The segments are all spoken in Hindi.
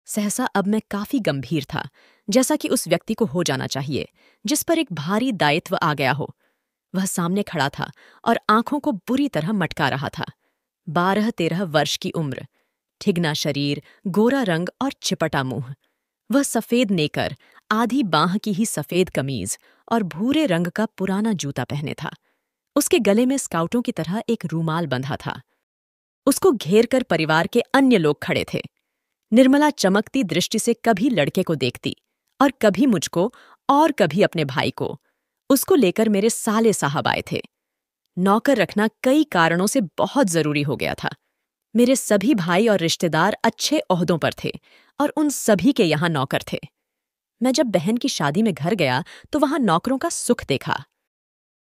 सहसा अब मैं काफी गंभीर था, जैसा कि उस व्यक्ति को हो जाना चाहिए जिस पर एक भारी दायित्व आ गया हो। वह सामने खड़ा था और आंखों को बुरी तरह मटका रहा था। 12-13 वर्ष की उम्र, ठिगना शरीर, गोरा रंग और चिपटा मुंह। वह सफेद नेकर, आधी बांह की ही सफेद कमीज और भूरे रंग का पुराना जूता पहने था। उसके गले में स्काउटों की तरह एक रूमाल बंधा था। उसको घेर कर परिवार के अन्य लोग खड़े थे। निर्मला चमकती दृष्टि से कभी लड़के को देखती और कभी मुझको और कभी अपने भाई को। उसको लेकर मेरे साले साहब आए थे। नौकर रखना कई कारणों से बहुत जरूरी हो गया था। मेरे सभी भाई और रिश्तेदार अच्छे ओहदों पर थे और उन सभी के यहाँ नौकर थे। मैं जब बहन की शादी में घर गया तो वहां नौकरों का सुख देखा।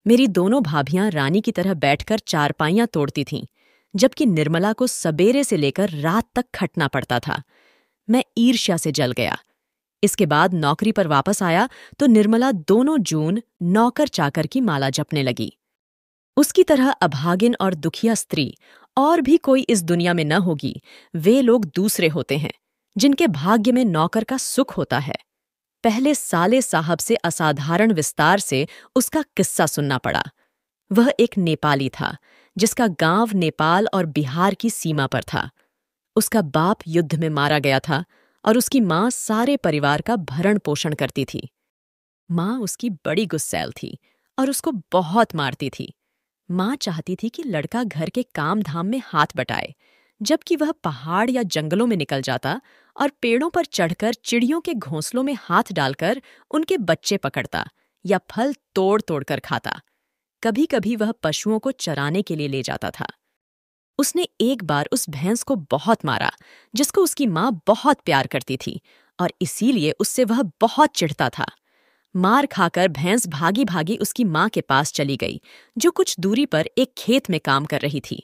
मेरी दोनों भाभियां रानी की तरह बैठकर चारपाइयां तोड़ती थीं, जबकि निर्मला को सबेरे से लेकर रात तक खटना पड़ता था। मैं ईर्ष्या से जल गया। इसके बाद नौकरी पर वापस आया तो निर्मला दोनों जून नौकर चाकर की माला जपने लगी। उसकी तरह अभागिन और दुखिया स्त्री और भी कोई इस दुनिया में न होगी। वे लोग दूसरे होते हैं जिनके भाग्य में नौकर का सुख होता है। पहले साले साहब से असाधारण विस्तार से उसका किस्सा सुनना पड़ा। वह एक नेपाली था जिसका गांव नेपाल और बिहार की सीमा पर था। उसका बाप युद्ध में मारा गया था और उसकी मां सारे परिवार का भरण पोषण करती थी। मां उसकी बड़ी गुस्सैल थी और उसको बहुत मारती थी। मां चाहती थी कि लड़का घर के काम धाम में हाथ बटाए, जबकि वह पहाड़ या जंगलों में निकल जाता और पेड़ों पर चढ़कर चिड़ियों के घोंसलों में हाथ डालकर उनके बच्चे पकड़ता या फल तोड़ तोड़ कर खाता। कभी कभी वह पशुओं को चराने के लिए ले जाता था। उसने एक बार उस भैंस को बहुत मारा जिसको उसकी मां बहुत प्यार करती थी और इसीलिए उससे वह बहुत चिढ़ता था। मार खाकर भैंस भागी भागी उसकी मां के पास चली गई, जो कुछ दूरी पर एक खेत में काम कर रही थी।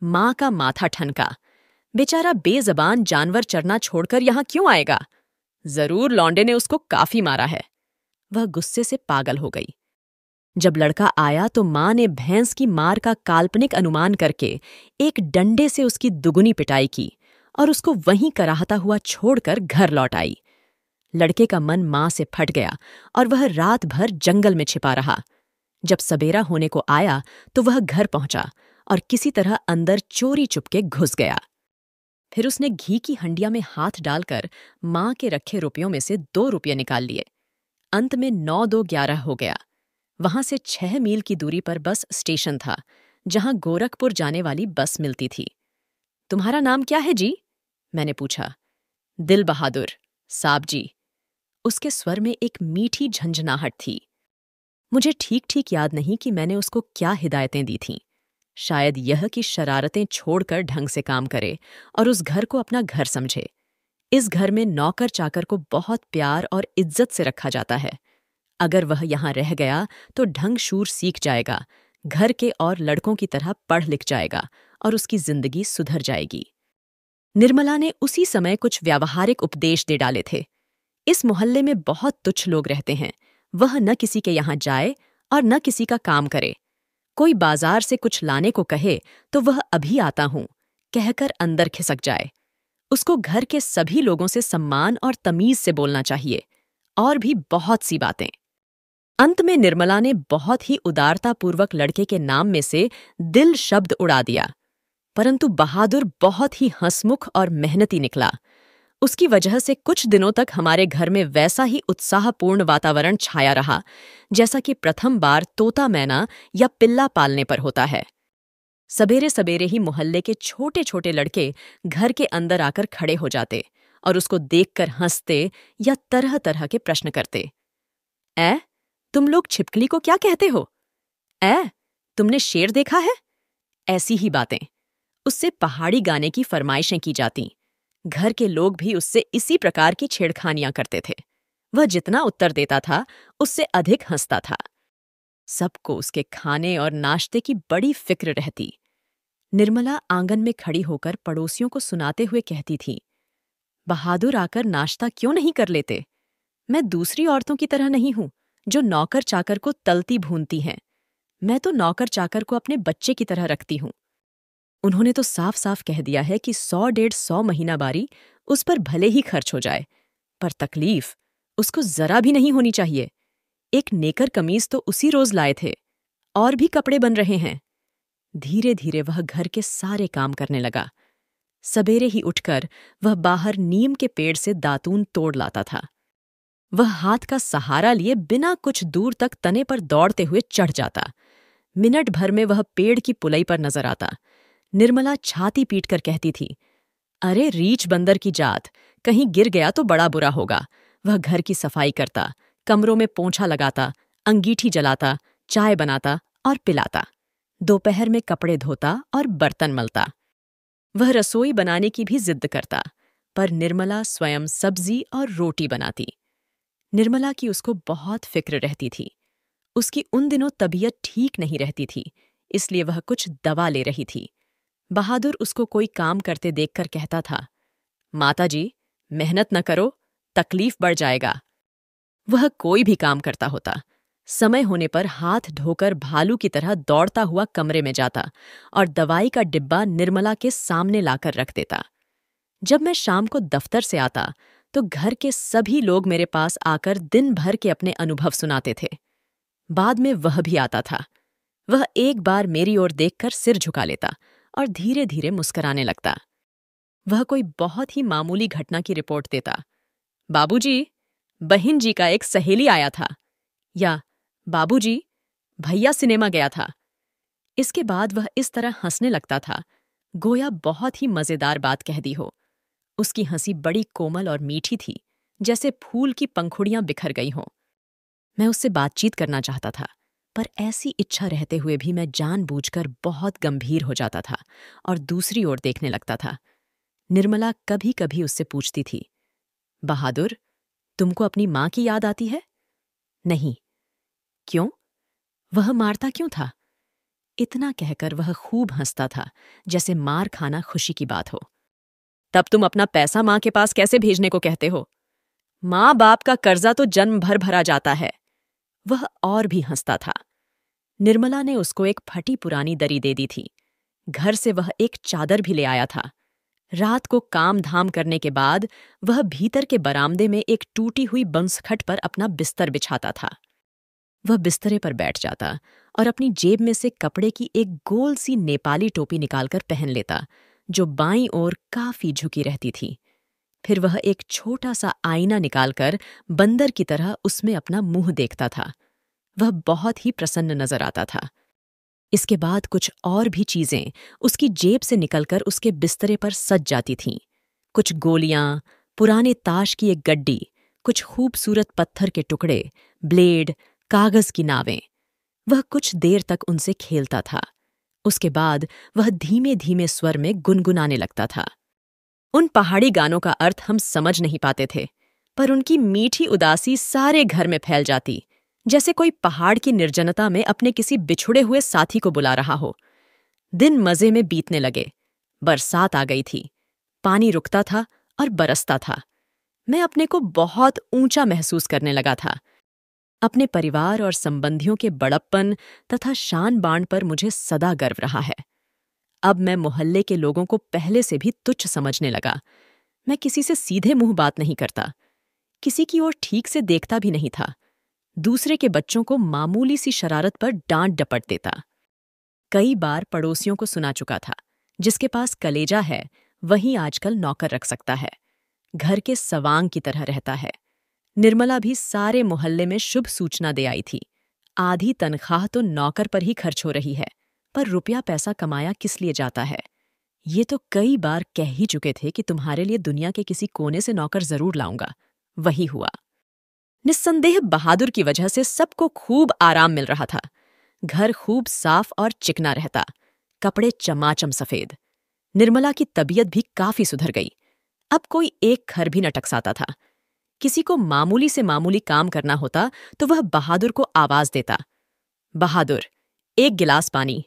मां का माथा ठनका। बेचारा बेजबान जानवर चरना छोड़कर यहां क्यों आएगा? जरूर लौंडे ने उसको काफी मारा है। वह गुस्से से पागल हो गई। जब लड़का आया तो मां ने भैंस की मार का काल्पनिक अनुमान करके एक डंडे से उसकी दुगुनी पिटाई की और उसको वहीं कराहता हुआ छोड़कर घर लौट आई। लड़के का मन मां से फट गया और वह रात भर जंगल में छिपा रहा। जब सबेरा होने को आया तो वह घर पहुंचा और किसी तरह अंदर चोरी चुपके घुस गया। फिर उसने घी की हंडिया में हाथ डालकर मां के रखे रुपयों में से 2 रुपये निकाल लिए। अंत में 9-2-11 हो गया। वहां से 6 मील की दूरी पर बस स्टेशन था, जहां गोरखपुर जाने वाली बस मिलती थी। तुम्हारा नाम क्या है जी? मैंने पूछा। दिल बहादुर साहब जी। उसके स्वर में एक मीठी झंझनाहट थी। मुझे ठीक ठीक याद नहीं कि मैंने उसको क्या हिदायतें दी थीं। शायद यह कि शरारतें छोड़कर ढंग से काम करे और उस घर को अपना घर समझे। इस घर में नौकर चाकर को बहुत प्यार और इज्जत से रखा जाता है। अगर वह यहाँ रह गया तो ढंग शूर सीख जाएगा, घर के और लड़कों की तरह पढ़ लिख जाएगा और उसकी जिंदगी सुधर जाएगी। निर्मला ने उसी समय कुछ व्यावहारिक उपदेश दे डाले थे। इस मोहल्ले में बहुत तुच्छ लोग रहते हैं। वह न किसी के यहाँ जाए और न किसी का काम करे। कोई बाजार से कुछ लाने को कहे तो वह अभी आता हूं कहकर अंदर खिसक जाए। उसको घर के सभी लोगों से सम्मान और तमीज से बोलना चाहिए, और भी बहुत सी बातें। अंत में निर्मला ने बहुत ही उदारतापूर्वक लड़के के नाम में से दिल शब्द उड़ा दिया, परंतु बहादुर बहुत ही हंसमुख और मेहनती निकला। उसकी वजह से कुछ दिनों तक हमारे घर में वैसा ही उत्साहपूर्ण वातावरण छाया रहा जैसा कि प्रथम बार तोता मैना या पिल्ला पालने पर होता है। सबेरे सबेरे ही मोहल्ले के छोटे छोटे लड़के घर के अंदर आकर खड़े हो जाते और उसको देखकर हंसते या तरह तरह के प्रश्न करते। ऐ, तुम लोग छिपकली को क्या कहते हो? ऐ, तुमने शेर देखा है? ऐसी ही बातें। उससे पहाड़ी गाने की फरमाइशें की जातीं। घर के लोग भी उससे इसी प्रकार की छेड़खानियां करते थे। वह जितना उत्तर देता था उससे अधिक हंसता था। सबको उसके खाने और नाश्ते की बड़ी फिक्र रहती। निर्मला आंगन में खड़ी होकर पड़ोसियों को सुनाते हुए कहती थी, बहादुर आकर नाश्ता क्यों नहीं कर लेते? मैं दूसरी औरतों की तरह नहीं हूं जो नौकर चाकर को तलती भूनती हैं। मैं तो नौकर चाकर को अपने बच्चे की तरह रखती हूं। उन्होंने तो साफ साफ कह दिया है कि 100-150 महीना बारी उस पर भले ही खर्च हो जाए, पर तकलीफ उसको जरा भी नहीं होनी चाहिए। एक नेकर कमीज तो उसी रोज लाए थे, और भी कपड़े बन रहे हैं। धीरे धीरे वह घर के सारे काम करने लगा। सबेरे ही उठकर वह बाहर नीम के पेड़ से दातून तोड़ लाता था। वह हाथ का सहारा लिए बिना कुछ दूर तक तने पर दौड़ते हुए चढ़ जाता। मिनट भर में वह पेड़ की पुलई पर नजर आता। निर्मला छाती पीटकर कहती थी, अरे रीछ बंदर की जात, कहीं गिर गया तो बड़ा बुरा होगा। वह घर की सफाई करता, कमरों में पोंछा लगाता, अंगीठी जलाता, चाय बनाता और पिलाता। दोपहर में कपड़े धोता और बर्तन मलता। वह रसोई बनाने की भी जिद करता, पर निर्मला स्वयं सब्जी और रोटी बनाती। निर्मला की उसको बहुत फिक्र रहती थी। उसकी उन दिनों तबीयत ठीक नहीं रहती थी, इसलिए वह कुछ दवा ले रही थी। बहादुर उसको कोई काम करते देखकर कहता था, माताजी, मेहनत न करो, तकलीफ बढ़ जाएगा। वह कोई भी काम करता होता, समय होने पर हाथ धोकर भालू की तरह दौड़ता हुआ कमरे में जाता और दवाई का डिब्बा निर्मला के सामने लाकर रख देता। जब मैं शाम को दफ्तर से आता तो घर के सभी लोग मेरे पास आकर दिन भर के अपने अनुभव सुनाते थे। बाद में वह भी आता था। वह एक बार मेरी ओर देखकर सिर झुका लेता और धीरे धीरे मुस्कुराने लगता। वह कोई बहुत ही मामूली घटना की रिपोर्ट देता। बाबूजी, बहन जी का एक सहेली आया था, या बाबूजी, भैया सिनेमा गया था। इसके बाद वह इस तरह हंसने लगता था, गोया बहुत ही मजेदार बात कह दी हो। उसकी हंसी बड़ी कोमल और मीठी थी, जैसे फूल की पंखुड़ियां बिखर गई हों। मैं उससे बातचीत करना चाहता था, पर ऐसी इच्छा रहते हुए भी मैं जानबूझकर बहुत गंभीर हो जाता था और दूसरी ओर देखने लगता था। निर्मला कभी कभी उससे पूछती थी, बहादुर, तुमको अपनी माँ की याद आती है? नहीं। क्यों? वह मारता क्यों था? इतना कहकर वह खूब हंसता था, जैसे मार खाना खुशी की बात हो। तब तुम अपना पैसा माँ के पास कैसे भेजने को कहते हो? माँ बाप का कर्जा तो जन्म भर भरा जाता है। वह और भी हंसता था। निर्मला ने उसको एक फटी पुरानी दरी दे दी थी। घर से वह एक चादर भी ले आया था। रात को काम धाम करने के बाद वह भीतर के बरामदे में एक टूटी हुई बंसखट पर अपना बिस्तर बिछाता था। वह बिस्तरे पर बैठ जाता और अपनी जेब में से कपड़े की एक गोल सी नेपाली टोपी निकालकर पहन लेता, जो बाईं ओर काफी झुकी रहती थी। फिर वह एक छोटा सा आईना निकालकर बंदर की तरह उसमें अपना मुंह देखता था। वह बहुत ही प्रसन्न नजर आता था। इसके बाद कुछ और भी चीजें उसकी जेब से निकलकर उसके बिस्तरे पर सज जाती थीं। कुछ गोलियां, पुराने ताश की एक गड्डी, कुछ खूबसूरत पत्थर के टुकड़े, ब्लेड, कागज की नावें। वह कुछ देर तक उनसे खेलता था। उसके बाद वह धीमे धीमे स्वर में गुनगुनाने लगता था। उन पहाड़ी गानों का अर्थ हम समझ नहीं पाते थे, पर उनकी मीठी उदासी सारे घर में फैल जाती, जैसे कोई पहाड़ की निर्जनता में अपने किसी बिछुड़े हुए साथी को बुला रहा हो। दिन मजे में बीतने लगे। बरसात आ गई थी। पानी रुकता था और बरसता था। मैं अपने को बहुत ऊंचा महसूस करने लगा था। अपने परिवार और संबंधियों के बड़प्पन तथा शान बाण पर मुझे सदा गर्व रहा है। अब मैं मोहल्ले के लोगों को पहले से भी तुच्छ समझने लगा। मैं किसी से सीधे मुंह बात नहीं करता, किसी की ओर ठीक से देखता भी नहीं था। दूसरे के बच्चों को मामूली सी शरारत पर डांट डपट देता। कई बार पड़ोसियों को सुना चुका था, जिसके पास कलेजा है वही आजकल नौकर रख सकता है, घर के सवांग की तरह रहता है। निर्मला भी सारे मोहल्ले में शुभ सूचना दे आई थी। आधी तनख्वाह तो नौकर पर ही खर्च हो रही है, पर रुपया पैसा कमाया किस लिए जाता है? ये तो कई बार कह ही चुके थे कि तुम्हारे लिए दुनिया के किसी कोने से नौकर जरूर लाऊंगा। वही हुआ। निस्संदेह बहादुर की वजह से सबको खूब आराम मिल रहा था। घर खूब साफ और चिकना रहता, कपड़े चमाचम सफेद। निर्मला की तबीयत भी काफी सुधर गई। अब कोई एक खर भी न टकसाता था। किसी को मामूली से मामूली काम करना होता तो वह बहादुर को आवाज देता, बहादुर, एक गिलास पानी।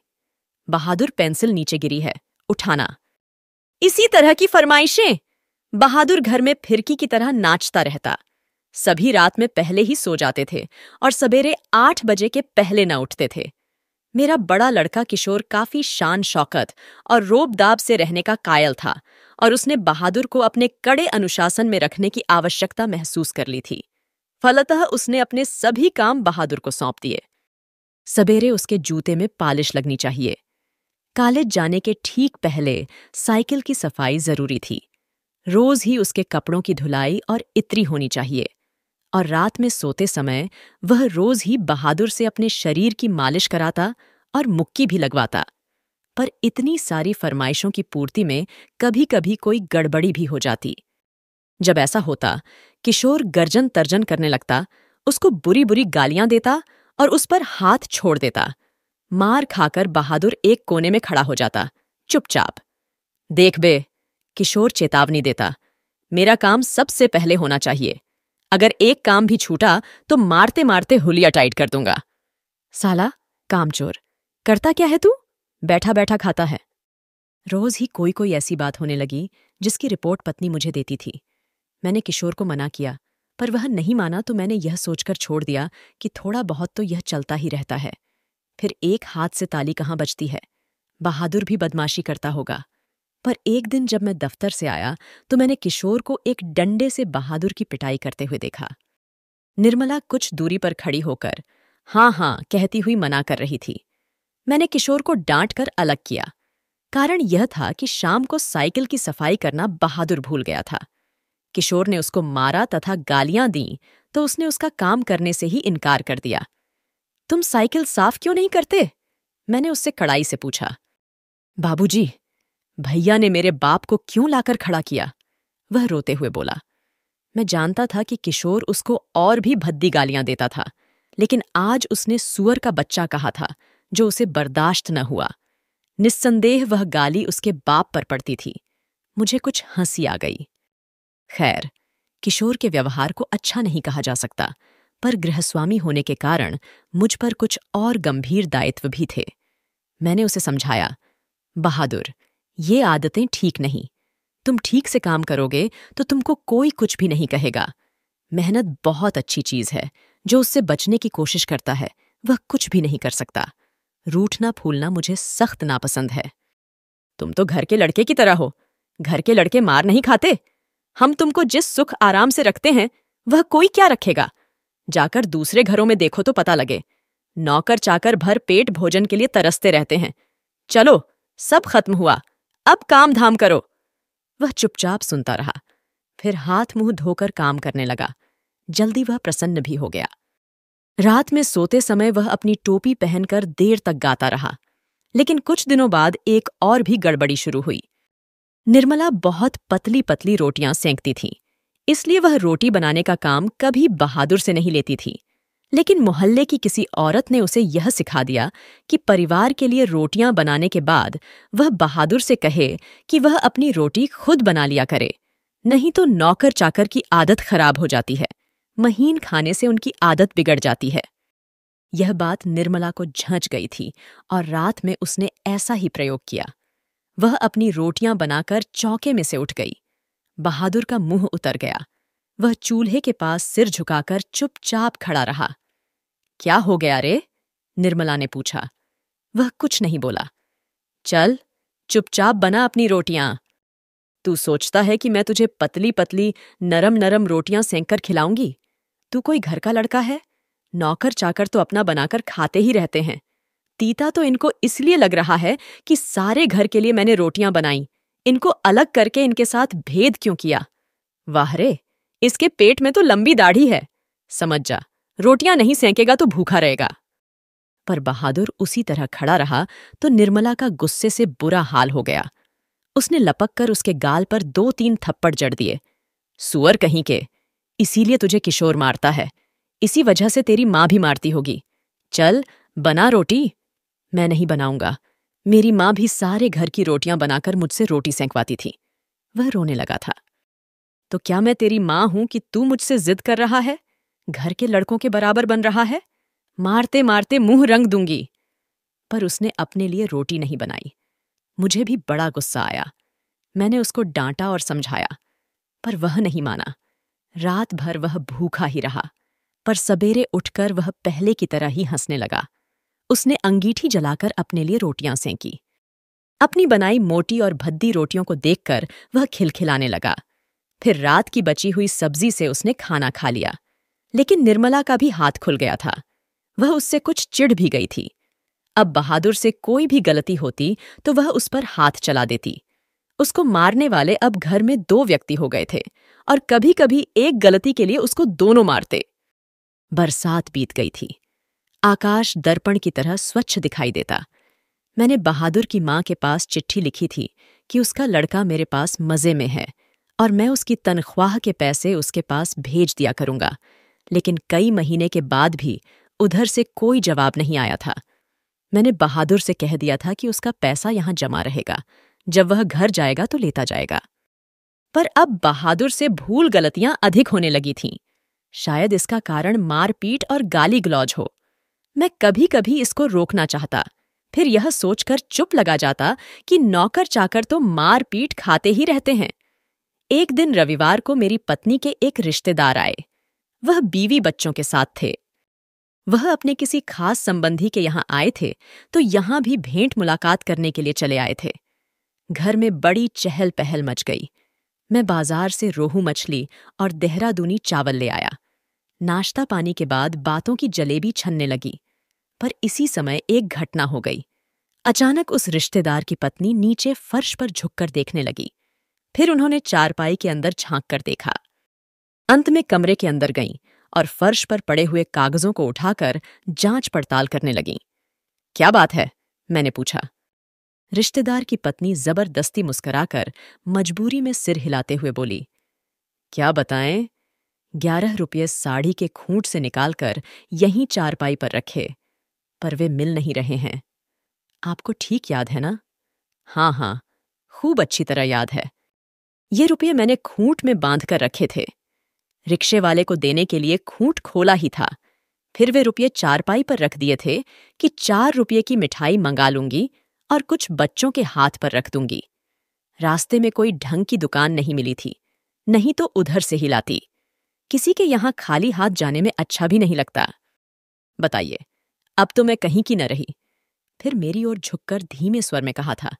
बहादुर, पेंसिल नीचे गिरी है, उठाना। इसी तरह की फरमाइशें। बहादुर घर में फिरकी की तरह नाचता रहता। सभी रात में पहले ही सो जाते थे और सवेरे 8 बजे के पहले न उठते थे। मेरा बड़ा लड़का किशोर काफी शान शौकत और रोब दाब से रहने का कायल था और उसने बहादुर को अपने कड़े अनुशासन में रखने की आवश्यकता महसूस कर ली थी। फलतः उसने अपने सभी काम बहादुर को सौंप दिए। सवेरे उसके जूते में पालिश लगनी चाहिए। कॉलेज जाने के ठीक पहले साइकिल की सफाई जरूरी थी। रोज ही उसके कपड़ों की धुलाई और इत्री होनी चाहिए और रात में सोते समय वह रोज ही बहादुर से अपने शरीर की मालिश कराता और मुक्की भी लगवाता। पर इतनी सारी फरमाइशों की पूर्ति में कभी कभी कोई गड़बड़ी भी हो जाती। जब ऐसा होता, किशोर गर्जन तर्जन करने लगता, उसको बुरी बुरी गालियां देता और उस पर हाथ छोड़ देता। मार खाकर बहादुर एक कोने में खड़ा हो जाता, चुपचाप। देख बे, किशोर चेतावनी देता, मेरा काम सबसे पहले होना चाहिए। अगर एक काम भी छूटा तो मारते मारते हुलिया टाइट कर दूंगा। साला कामचोर, करता क्या है तू? बैठा बैठा खाता है। रोज ही कोई कोई ऐसी बात होने लगी जिसकी रिपोर्ट पत्नी मुझे देती थी। मैंने किशोर को मना किया, पर वह नहीं माना तो मैंने यह सोचकर छोड़ दिया कि थोड़ा बहुत तो यह चलता ही रहता है। फिर एक हाथ से ताली कहाँ बजती है, बहादुर भी बदमाशी करता होगा। पर एक दिन जब मैं दफ्तर से आया तो मैंने किशोर को एक डंडे से बहादुर की पिटाई करते हुए देखा। निर्मला कुछ दूरी पर खड़ी होकर हाँ हाँ कहती हुई मना कर रही थी। मैंने किशोर को डांट कर अलग किया। कारण यह था कि शाम को साइकिल की सफाई करना बहादुर भूल गया था। किशोर ने उसको मारा तथा गालियां दी तो उसने उसका काम करने से ही इनकार कर दिया। तुम साइकिल साफ क्यों नहीं करते? मैंने उससे कड़ाई से पूछा। बाबूजी, भैया ने मेरे बाप को क्यों लाकर खड़ा किया? वह रोते हुए बोला। मैं जानता था कि किशोर उसको और भी भद्दी गालियां देता था, लेकिन आज उसने सुअर का बच्चा कहा था जो उसे बर्दाश्त न हुआ। निस्संदेह वह गाली उसके बाप पर पड़ती थी। मुझे कुछ हंसी आ गई। खैर, किशोर के व्यवहार को अच्छा नहीं कहा जा सकता, पर गृहस्वामी होने के कारण मुझ पर कुछ और गंभीर दायित्व भी थे। मैंने उसे समझाया, बहादुर, ये आदतें ठीक नहीं। तुम ठीक से काम करोगे तो तुमको कोई कुछ भी नहीं कहेगा। मेहनत बहुत अच्छी चीज है। जो उससे बचने की कोशिश करता है वह कुछ भी नहीं कर सकता। रूठना फूलना मुझे सख्त नापसंद है। तुम तो घर के लड़के की तरह हो। घर के लड़के मार नहीं खाते। हम तुमको जिस सुख आराम से रखते हैं वह कोई क्या रखेगा? जाकर दूसरे घरों में देखो तो पता लगे। नौकर चाकर भर पेट भोजन के लिए तरसते रहते हैं। चलो, सब खत्म हुआ, अब काम धाम करो। वह चुपचाप सुनता रहा, फिर हाथ मुंह धोकर काम करने लगा। जल्दी वह प्रसन्न भी हो गया। रात में सोते समय वह अपनी टोपी पहनकर देर तक गाता रहा। लेकिन कुछ दिनों बाद एक और भी गड़बड़ी शुरू हुई। निर्मला बहुत पतली पतली रोटियां सेंकती थी, इसलिए वह रोटी बनाने का काम कभी बहादुर से नहीं लेती थी। लेकिन मोहल्ले की किसी औरत ने उसे यह सिखा दिया कि परिवार के लिए रोटियां बनाने के बाद वह बहादुर से कहे कि वह अपनी रोटी खुद बना लिया करे, नहीं तो नौकर चाकर की आदत खराब हो जाती है। महीन खाने से उनकी आदत बिगड़ जाती है। यह बात निर्मला को झंझ गई थी और रात में उसने ऐसा ही प्रयोग किया। वह अपनी रोटियां बनाकर चौके में से उठ गई। बहादुर का मुंह उतर गया। वह चूल्हे के पास सिर झुकाकर चुपचाप खड़ा रहा। क्या हो गया रे? निर्मला ने पूछा। वह कुछ नहीं बोला। चल, चुपचाप बना अपनी रोटियां। तू सोचता है कि मैं तुझे पतली पतली नरम नरम रोटियां सेंककर खिलाऊंगी? तू कोई घर का लड़का है? नौकर चाकर तो अपना बनाकर खाते ही रहते हैं। तीता तो इनको इसलिए लग रहा है कि सारे घर के लिए मैंने रोटियां बनाई। इनको अलग करके इनके साथ भेद क्यों किया? वाह रे, इसके पेट में तो लंबी दाढ़ी है। समझ जा, रोटियां नहीं सेंकेगा तो भूखा रहेगा। पर बहादुर उसी तरह खड़ा रहा तो निर्मला का गुस्से से बुरा हाल हो गया। उसने लपक कर उसके गाल पर 2-3 थप्पड़ जड़ दिए। सुअर कहीं के, इसीलिए तुझे किशोर मारता है। इसी वजह से तेरी माँ भी मारती होगी। चल, बना रोटी। मैं नहीं बनाऊंगा। मेरी माँ भी सारे घर की रोटियां बनाकर मुझसे रोटी सेंकवाती थी। वह रोने लगा था। तो क्या मैं तेरी माँ हूं कि तू मुझसे जिद कर रहा है? घर के लड़कों के बराबर बन रहा है? मारते मारते मुंह रंग दूंगी। पर उसने अपने लिए रोटी नहीं बनाई। मुझे भी बड़ा गुस्सा आया। मैंने उसको डांटा और समझाया, पर वह नहीं माना। रात भर वह भूखा ही रहा, पर सवेरे उठकर वह पहले की तरह ही हंसने लगा। उसने अंगीठी जलाकर अपने लिए रोटियां सेंकी। अपनी बनाई मोटी और भद्दी रोटियों को देखकर वह खिलखिलाने लगा। फिर रात की बची हुई सब्जी से उसने खाना खा लिया। लेकिन निर्मला का भी हाथ खुल गया था। वह उससे कुछ चिढ़ भी गई थी। अब बहादुर से कोई भी गलती होती तो वह उस पर हाथ चला देती। उसको मारने वाले अब घर में 2 व्यक्ति हो गए थे और कभी कभी एक गलती के लिए उसको दोनों मारते। बरसात बीत गई थी। आकाश दर्पण की तरह स्वच्छ दिखाई देता। मैंने बहादुर की माँ के पास चिट्ठी लिखी थी कि उसका लड़का मेरे पास मजे में है और मैं उसकी तनख्वाह के पैसे उसके पास भेज दिया करूंगा। लेकिन कई महीने के बाद भी उधर से कोई जवाब नहीं आया था। मैंने बहादुर से कह दिया था कि उसका पैसा यहां जमा रहेगा, जब वह घर जाएगा तो लेता जाएगा। पर अब बहादुर से भूल गलतियां अधिक होने लगी थीं। शायद इसका कारण मारपीट और गाली गलौज हो। मैं कभी कभी इसको रोकना चाहता, फिर यह सोचकर चुप लगा जाता कि नौकर चाकर तो मारपीट खाते ही रहते हैं। एक दिन रविवार को मेरी पत्नी के एक रिश्तेदार आए। वह बीवी बच्चों के साथ थे। वह अपने किसी खास संबंधी के यहाँ आए थे तो यहाँ भी भेंट मुलाकात करने के लिए चले आए थे। घर में बड़ी चहल पहल मच गई। मैं बाजार से रोहू मछली और देहरादूनी चावल ले आया। नाश्ता पानी के बाद बातों की जलेबी छनने लगी। पर इसी समय एक घटना हो गई। अचानक उस रिश्तेदार की पत्नी नीचे फर्श पर झुककर देखने लगी। फिर उन्होंने चारपाई के अंदर झांक कर देखा। अंत में कमरे के अंदर गईं और फर्श पर पड़े हुए कागजों को उठाकर जांच पड़ताल करने लगीं। क्या बात है? मैंने पूछा। रिश्तेदार की पत्नी जबरदस्ती मुस्कुराकर मजबूरी में सिर हिलाते हुए बोली, क्या बताएं? 11 रुपये साड़ी के खूंट से निकालकर यहीं चारपाई पर रखे, पर वे मिल नहीं रहे हैं। आपको ठीक याद है ना? हाँ हाँ, खूब अच्छी तरह याद है। ये रुपये मैंने खूंट में बांध कर रखे थे। रिक्शे वाले को देने के लिए खूंट खोला ही था। फिर वे रुपये चारपाई पर रख दिए थे कि 4 रुपये की मिठाई मंगा लूंगी और कुछ बच्चों के हाथ पर रख दूंगी। रास्ते में कोई ढंग की दुकान नहीं मिली थी, नहीं तो उधर से ही लाती। किसी के यहां खाली हाथ जाने में अच्छा भी नहीं लगता। बताइए, अब तो मैं कहीं की न रही। फिर मेरी ओर झुककर धीमे स्वर में कहा था,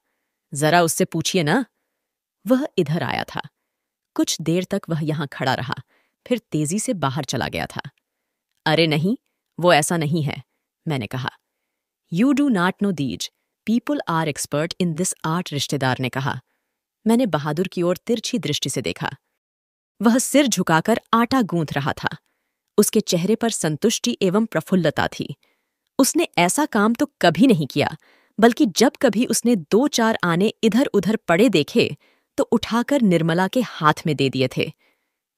जरा उससे पूछिए ना। वह इधर आया था। कुछ देर तक वह यहां खड़ा रहा, फिर तेजी से बाहर चला गया था। अरे नहीं, वो ऐसा नहीं है, मैंने कहा। You do not know these, people are expert in this art, रिश्तेदार ने कहा। मैंने बहादुर की ओर तिरछी दृष्टि से देखा। वह सिर झुकाकर आटा गूंथ रहा था। उसके चेहरे पर संतुष्टि एवं प्रफुल्लता थी। उसने ऐसा काम तो कभी नहीं किया, बल्कि जब कभी उसने 2-4 आने इधर उधर पड़े देखे तो उठाकर निर्मला के हाथ में दे दिए थे।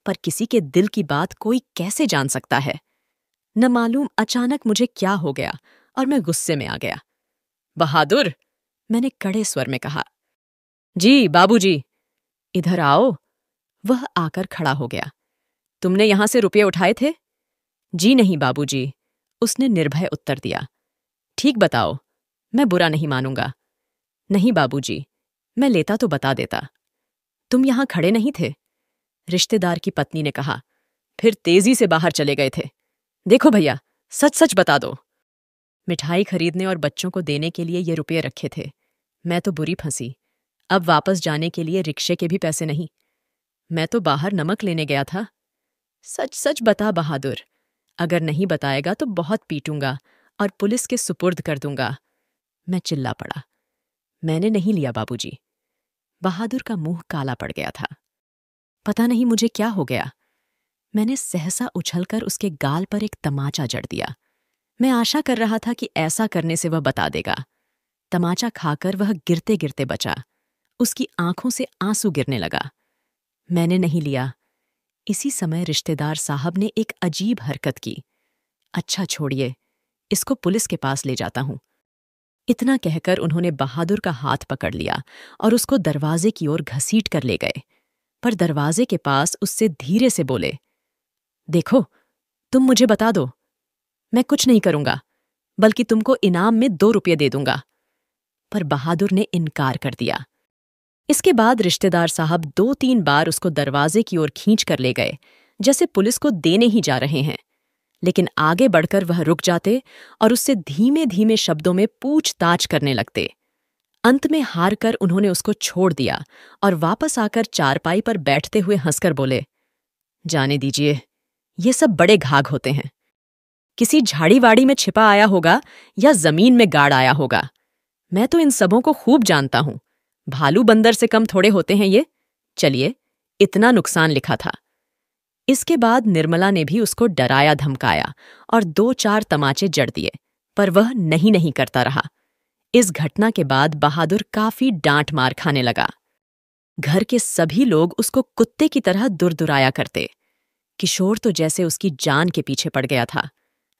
पर किसी के दिल की बात कोई कैसे जान सकता है? न मालूम अचानक मुझे क्या हो गया और मैं गुस्से में आ गया। बहादुर, मैंने कड़े स्वर में कहा। जी बाबूजी। इधर आओ। वह आकर खड़ा हो गया। तुमने यहां से रुपये उठाए थे? जी नहीं बाबूजी, उसने निर्भय उत्तर दिया। ठीक बताओ, मैं बुरा नहीं मानूंगा। नहीं बाबूजी, मैं लेता तो बता देता। तुम यहां खड़े नहीं थे? रिश्तेदार की पत्नी ने कहा। फिर तेजी से बाहर चले गए थे। देखो भैया, सच सच बता दो। मिठाई खरीदने और बच्चों को देने के लिए ये रुपये रखे थे। मैं तो बुरी फंसी। अब वापस जाने के लिए रिक्शे के भी पैसे नहीं। मैं तो बाहर नमक लेने गया था। सच सच बता बहादुर, अगर नहीं बताएगा तो बहुत पीटूंगा और पुलिस के सुपुर्द कर दूंगा। मैं चिल्ला पड़ा। मैंने नहीं लिया बाबूजी। बहादुर का मुंह काला पड़ गया था। पता नहीं मुझे क्या हो गया। मैंने सहसा उछलकर उसके गाल पर एक तमाचा जड़ दिया। मैं आशा कर रहा था कि ऐसा करने से वह बता देगा। तमाचा खाकर वह गिरते गिरते बचा। उसकी आंखों से आंसू गिरने लगा। मैंने नहीं लिया। इसी समय रिश्तेदार साहब ने एक अजीब हरकत की। अच्छा छोड़िए, इसको पुलिस के पास ले जाता हूं। इतना कहकर उन्होंने बहादुर का हाथ पकड़ लिया और उसको दरवाजे की ओर घसीट कर ले गए। पर दरवाजे के पास उससे धीरे से बोले, देखो, तुम मुझे बता दो। मैं कुछ नहीं करूंगा, बल्कि तुमको इनाम में 2 रुपये दे दूंगा। पर बहादुर ने इनकार कर दिया। इसके बाद रिश्तेदार साहब 2-3 बार उसको दरवाजे की ओर खींच कर ले गए, जैसे पुलिस को देने ही जा रहे हैं। लेकिन आगे बढ़कर वह रुक जाते और उससे धीमे धीमे शब्दों में पूछताछ करने लगते। अंत में हार कर उन्होंने उसको छोड़ दिया और वापस आकर चारपाई पर बैठते हुए हंसकर बोले, जाने दीजिए, ये सब बड़े घाघ होते हैं। किसी झाड़ीवाड़ी में छिपा आया होगा या जमीन में गाड़ आया होगा। मैं तो इन सबों को खूब जानता हूं। भालू बंदर से कम थोड़े होते हैं ये। चलिए, इतना नुकसान लिखा था। इसके बाद निर्मला ने भी उसको डराया धमकाया और 2-4 तमाचे जड़ दिए, पर वह नहीं नहीं करता रहा। इस घटना के बाद बहादुर काफी डांट मार खाने लगा। घर के सभी लोग उसको कुत्ते की तरह दुरदुराया करते। किशोर तो जैसे उसकी जान के पीछे पड़ गया था।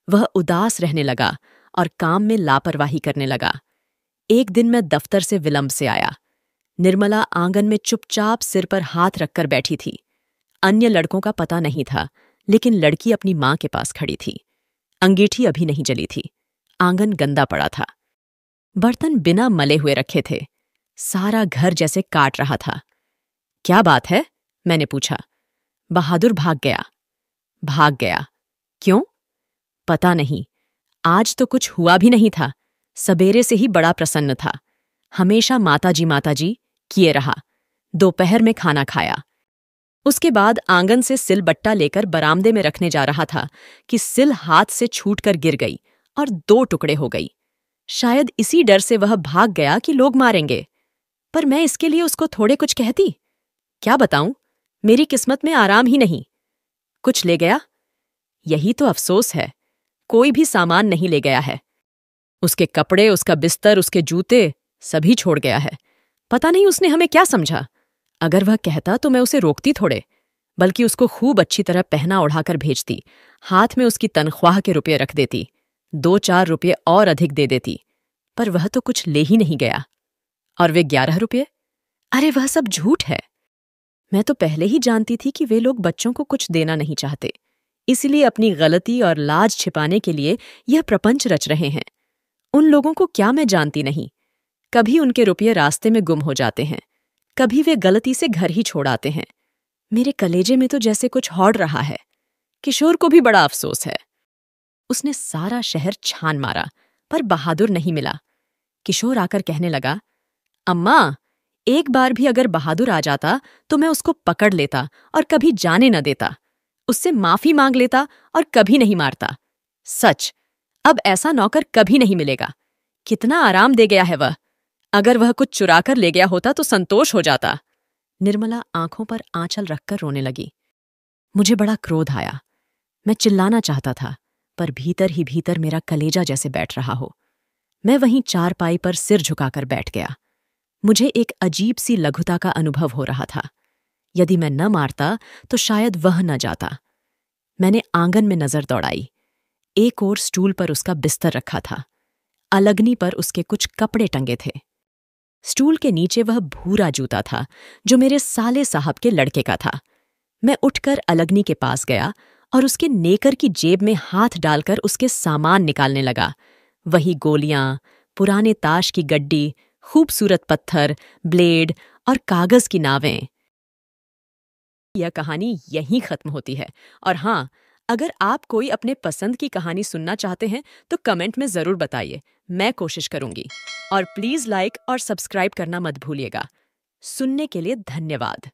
वह उदास रहने लगा और काम में लापरवाही करने लगा। एक दिन मैं दफ्तर से विलंब से आया। निर्मला आंगन में चुपचाप सिर पर हाथ रखकर बैठी थी। अन्य लड़कों का पता नहीं था, लेकिन लड़की अपनी मां के पास खड़ी थी। अंगीठी अभी नहीं जली थी। आंगन गंदा पड़ा था। बर्तन बिना मले हुए रखे थे। सारा घर जैसे काट रहा था। क्या बात है? मैंने पूछा। बहादुर भाग गया। भाग गया? क्यों? पता नहीं। आज तो कुछ हुआ भी नहीं था। सबेरे से ही बड़ा प्रसन्न था। हमेशा माताजी किए रहा। दोपहर में खाना खाया। उसके बाद आंगन से सिलबट्टा लेकर बरामदे में रखने जा रहा था कि सिल हाथ से छूटकर गिर गई और 2 टुकड़े हो गई। शायद इसी डर से वह भाग गया कि लोग मारेंगे। पर मैं इसके लिए उसको थोड़े कुछ कहती। क्या बताऊं, मेरी किस्मत में आराम ही नहीं। कुछ ले गया? यही तो अफसोस है। कोई भी सामान नहीं ले गया है। उसके कपड़े, उसका बिस्तर, उसके जूते सभी छोड़ गया है। पता नहीं उसने हमें क्या समझा। अगर वह कहता तो मैं उसे रोकती थोड़े, बल्कि उसको खूब अच्छी तरह पहना ओढ़ाकर भेजती। हाथ में उसकी तनख्वाह के रुपये रख देती। 2-4 रुपये और अधिक दे देती। पर वह तो कुछ ले ही नहीं गया। और वे 11 रुपये? अरे वह सब झूठ है। मैं तो पहले ही जानती थी कि वे लोग बच्चों को कुछ देना नहीं चाहते, इसलिए अपनी गलती और लाज छिपाने के लिए यह प्रपंच रच रहे हैं। उन लोगों को क्या मैं जानती नहीं। कभी उनके रुपये रास्ते में गुम हो जाते हैं, कभी वे गलती से घर ही छोड़ आते हैं। मेरे कलेजे में तो जैसे कुछ हौड़ रहा है। किशोर को भी बड़ा अफसोस है। उसने सारा शहर छान मारा, पर बहादुर नहीं मिला। किशोर आकर कहने लगा, अम्मा, एक बार भी अगर बहादुर आ जाता तो मैं उसको पकड़ लेता और कभी जाने न देता। उससे माफी मांग लेता और कभी नहीं मारता। सच, अब ऐसा नौकर कभी नहीं मिलेगा। कितना आराम दे गया है वह। अगर वह कुछ चुरा कर ले गया होता तो संतोष हो जाता। निर्मला आंखों पर आंचल रखकर रोने लगी। मुझे बड़ा क्रोध आया। मैं चिल्लाना चाहता था, पर भीतर ही भीतर मेरा कलेजा जैसे बैठ रहा हो। मैं वहीं चारपाई पर सिर झुकाकर बैठ गया। मुझे एक अजीब सी लघुता का अनुभव हो रहा था। यदि मैं न मारता तो शायद वह न जाता। मैंने आंगन में नजर दौड़ाई। एक ओर स्टूल पर उसका बिस्तर रखा था। अलगनी पर उसके कुछ कपड़े टंगे थे। स्टूल के नीचे वह भूरा जूता था जो मेरे साले साहब के लड़के का था। मैं उठकर अलगनी के पास गया और उसके नेकर की जेब में हाथ डालकर उसके सामान निकालने लगा। वही गोलियां, पुराने ताश की गड्डी, खूबसूरत पत्थर, ब्लेड और कागज की नावें। यह कहानी यहीं खत्म होती है। और हाँ, अगर आप कोई अपने पसंद की कहानी सुनना चाहते हैं तो कमेंट में ज़रूर बताइए। मैं कोशिश करूंगी। और प्लीज़ लाइक और सब्सक्राइब करना मत भूलिएगा। सुनने के लिए धन्यवाद।